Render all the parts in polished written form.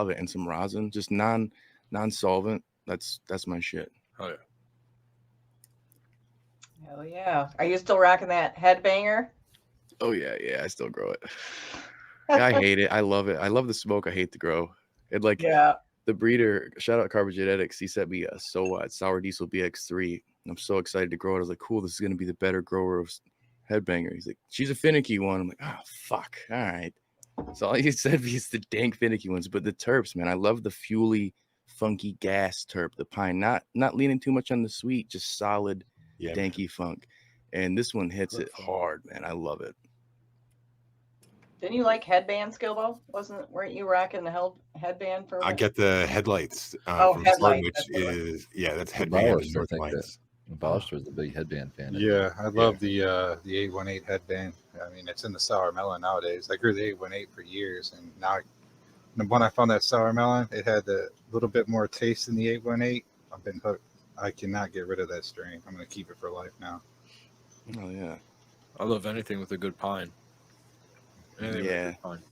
solvent and some rosin, just non-solvent. That's my shit. Oh yeah. Hell yeah. Are you still rocking that headbanger? Oh yeah, I still grow it. Yeah, I hate it. I love it. I love the smoke. I hate the grow. It like Yeah. the breeder. Shout out Carbon Genetics. He sent me a Sour Diesel BX3. I'm so excited to grow it. I was like, cool. This is gonna be the better grower of headbanger. He's like, she's a finicky one. I'm like, oh fuck. All right. So all he said was the dank finicky ones, but the terps, man. I love the fuely, funky gas terp. The pine, not leaning too much on the sweet, just solid, danky funk. And this one hits it hard, man. I love it. Didn't you like headbands, Gilbo? Weren't you rocking the headband for a I bit? get the headlights Oh, from headlight, Sword, which that's what is that's headband Ballers, I think lights. Ballister's a big headband fan. Yeah, I love the 818 headband. I mean, it's in the sour melon nowadays. I grew the 818 for years, and now when I found that sour melon, it had a little bit more taste than the 818. I've been hooked. I cannot get rid of that strain. I'm going to keep it for life now. Oh yeah, I love anything with a good pine. Anything with a yeah, good pine.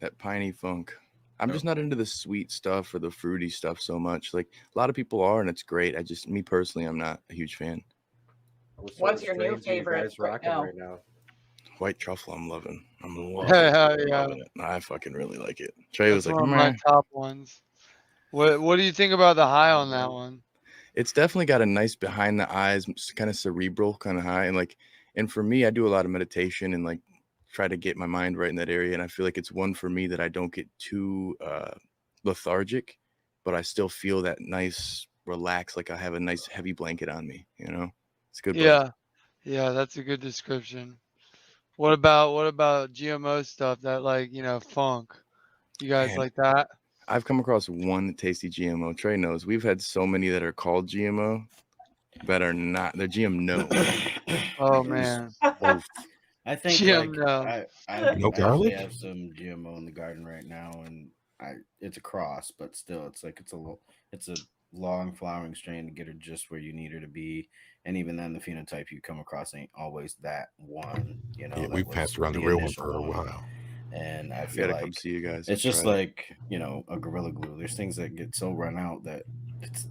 that piney funk. I'm just not into the sweet stuff or the fruity stuff so much. Like a lot of people are, and it's great. Me personally, I'm not a huge fan. What's your new favorite right now? White truffle, I'm loving. I'm loving it. I fucking really like it. Trey was That's like, one of my top ones. What do you think about the high on that one? It's definitely got a nice behind the eyes, kind of cerebral kind of high. And for me, I do a lot of meditation and like try to get my mind right in that area. And I feel like it's one for me that I don't get too lethargic, but I still feel that nice relax, like I have a nice heavy blanket on me, It's good. Yeah. Yeah, that's a good description. What about GMO stuff that funk? You guys like that? I've come across one tasty GMO. Trey knows. We've had so many that are called GMO that are not. They're GMO. Oh man. I think GMO. I No garlic? have some GMO in the garden right now, and it's a cross, but still, it's a long flowering strain to get her just where you need her to be, and even then, the phenotype you come across ain't always that one. Yeah, we passed around the real one for a while. And I I feel gotta like come see you guys. it's just like a Gorilla Glue. There's things that get so run out that it's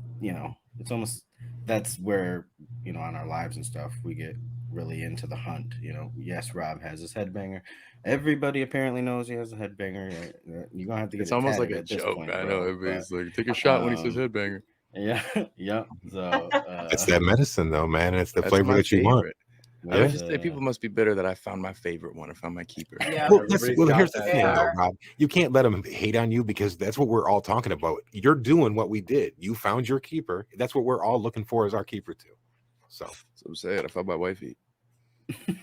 it's almost that's where on our lives and stuff we get really into the hunt. Yes, Rob has his headbanger. Everybody apparently knows he has a headbanger. You're gonna have to get. It's almost like a at this joke. point, I bro, know everybody's like, take a shot when he says headbanger. Yeah, yeah. So It's that medicine though, man. It's the That's flavor my that you want. favorite. I would just say people must be bitter that I found my favorite one. I found my keeper. Yeah. Well, here's the thing, though, Rob. You can't let them hate on you because that's what we're all talking about. You're doing what we did. You found your keeper. That's what we're all looking for as our keeper too. So I'm saying I found my wifey. You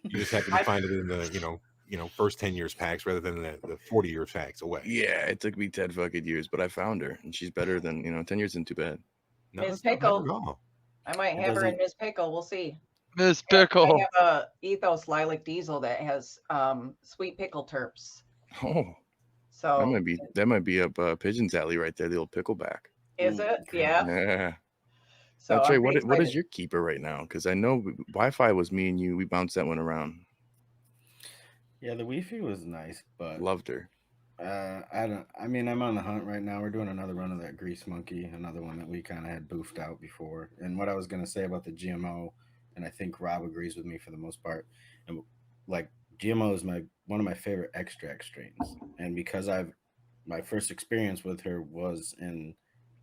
just happen to find it in the first 10 years packs rather than the 40 years packs away. Yeah, it took me 10 fucking years, but I found her, and she's better than 10 years isn't too bad. No, Miss Pickle. I might have her in Miss Pickle. We'll see. Miss Pickle. I have a Ethos Lilac Diesel that has sweet pickle terps. Oh, so that might be up Pigeon's alley right there. The old pickleback. Is it? Yeah. Yeah. So now, Trey, what is your keeper right now? Because I know Wi-Fi was me and you. We bounced that one around. Yeah, the Wi-Fi was nice, but loved her. I'm on the hunt right now. We're doing another run of that Grease Monkey, another one that we kind of had boofed out before. And what I was going to say about the GMO, and I think Rob agrees with me for the most part, and like GMO is one of my favorite extract strains. And because my first experience with her was in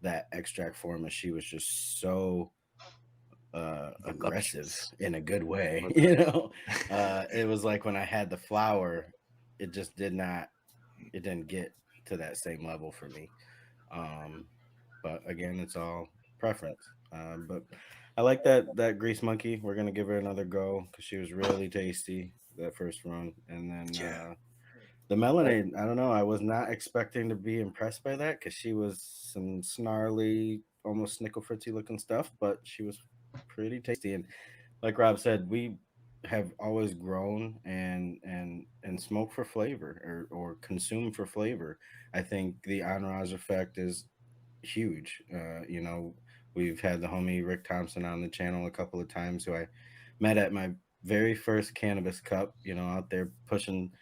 that extract form, and she was just so aggressive in a good way. It was like when I had the flower, it just didn't get to that same level for me. But again, it's all preference. But I like that Grease Monkey. We're gonna give her another go because she was really tasty that first run. And then the Melonade, I don't know. I was not expecting to be impressed by that because she was some snarly, almost snickle fritzy looking stuff, but she was pretty tasty. And like Rob said, we have always grown and smoked for flavor or consumed for flavor. I think the entourage effect is huge. We've had the homie Rick Thompson on the channel a couple of times, who I met at my very first cannabis cup, out there pushing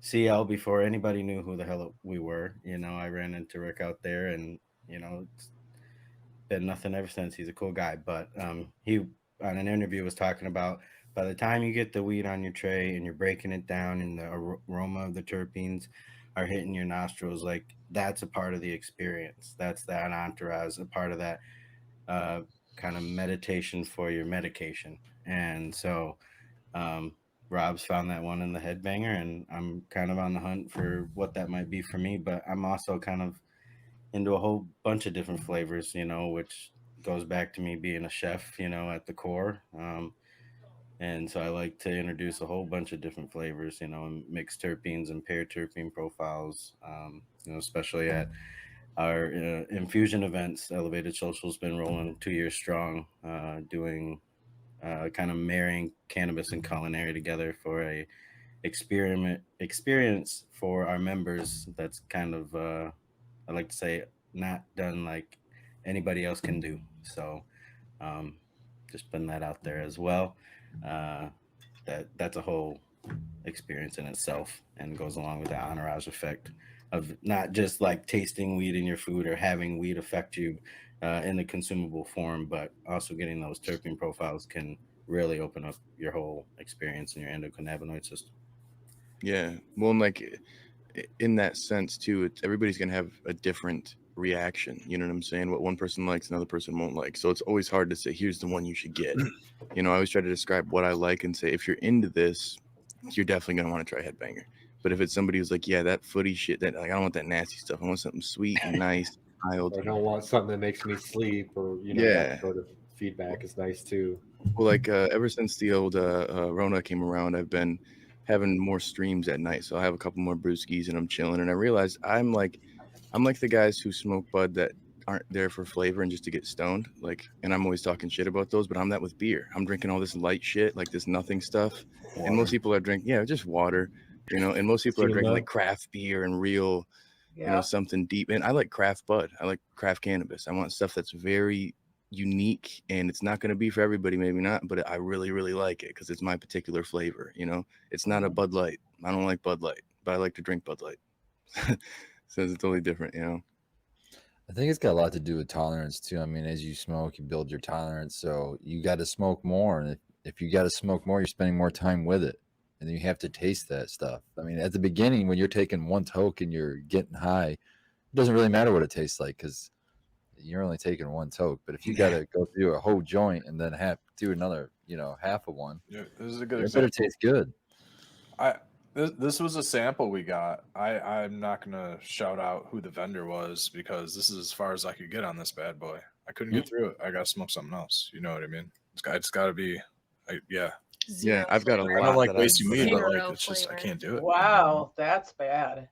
CL before anybody knew who the hell we were. You know, I ran into Rick out there, and you know, it's been nothing ever since. He's a cool guy, but he on an interview was talking about by the time you get the weed on your tray and you're breaking it down, and the aroma of the terpenes are hitting your nostrils, like that's a part of the experience. That's that entourage, a part of that kind of meditation for your medication. And so Rob's found that one in the Headbanger, and I'm kind of on the hunt for what that might be for me. But I'm also kind of into a whole bunch of different flavors, you know, which goes back to me being a chef, you know, at the core. And so I like to introduce a whole bunch of different flavors, you know, and mixed terpenes and paired terpene profiles, you know, especially at our infusion events. Elevated Social's been rolling 2 years strong, doing kind of marrying cannabis and culinary together for a experience for our members. That's kind of, I like to say, not done like anybody else can do. So just putting that out there as well. That's a whole experience in itself, and goes along with the entourage effect of not just like tasting weed in your food or having weed affect you in the consumable form, but also getting those terpene profiles can really open up your whole experience in your endocannabinoid system. Yeah. Well, and like in that sense too, it's everybody's gonna have a different reaction. You know what I'm saying? What one person likes, another person won't like. So it's always hard to say, here's the one you should get. You know, I always try to describe what I like and say, if you're into this, you're definitely gonna want to try Headbanger. But if it's somebody who's like, yeah, that footy shit, that like, I don't want that nasty stuff. I want something sweet and nice, mild. I don't want something that makes me sleep, or you know, Yeah. that sort of feedback is nice too. Well, like ever since the old Rona came around, I've been having more streams at night. So I have a couple more brewskis and I'm chilling. And I realized I'm like the guys who smoke bud that aren't there for flavor and just to get stoned. Like, and I'm always talking shit about those, but I'm that with beer. I'm drinking all this light shit, like this nothing stuff. Water. And most people are drinking, yeah, just water, you know, and most people are drinking like craft beer and real, you know, something deep. And I like craft bud. I like craft cannabis. I want stuff that's very unique, and it's not going to be for everybody, maybe not, but I really, really like it because it's my particular flavor. You know, it's not a Bud Light. I don't like Bud Light, but I like to drink Bud Light. So it's totally different, you know. I think it's got a lot to do with tolerance too. I mean, as you smoke, you build your tolerance. So you got to smoke more, and if you got to smoke more, you're spending more time with it, and then you have to taste that stuff. I mean, at the beginning, when you're taking one toke and you're getting high, it doesn't really matter what it tastes like because you're only taking one toke. But if you got to go through a whole joint and then do another, you know, half of one, Yeah, this is a good it example. better taste good. This was a sample we got. I'm not gonna shout out who the vendor was because this is as far as I could get on this bad boy. I couldn't get through it. I gotta smoke something else. You know what I mean? It's got to be, yeah. Yeah, I've got a I lot. don't like that wasting weed, but like Zero it's just I flavor. can't do it. Wow, that's bad.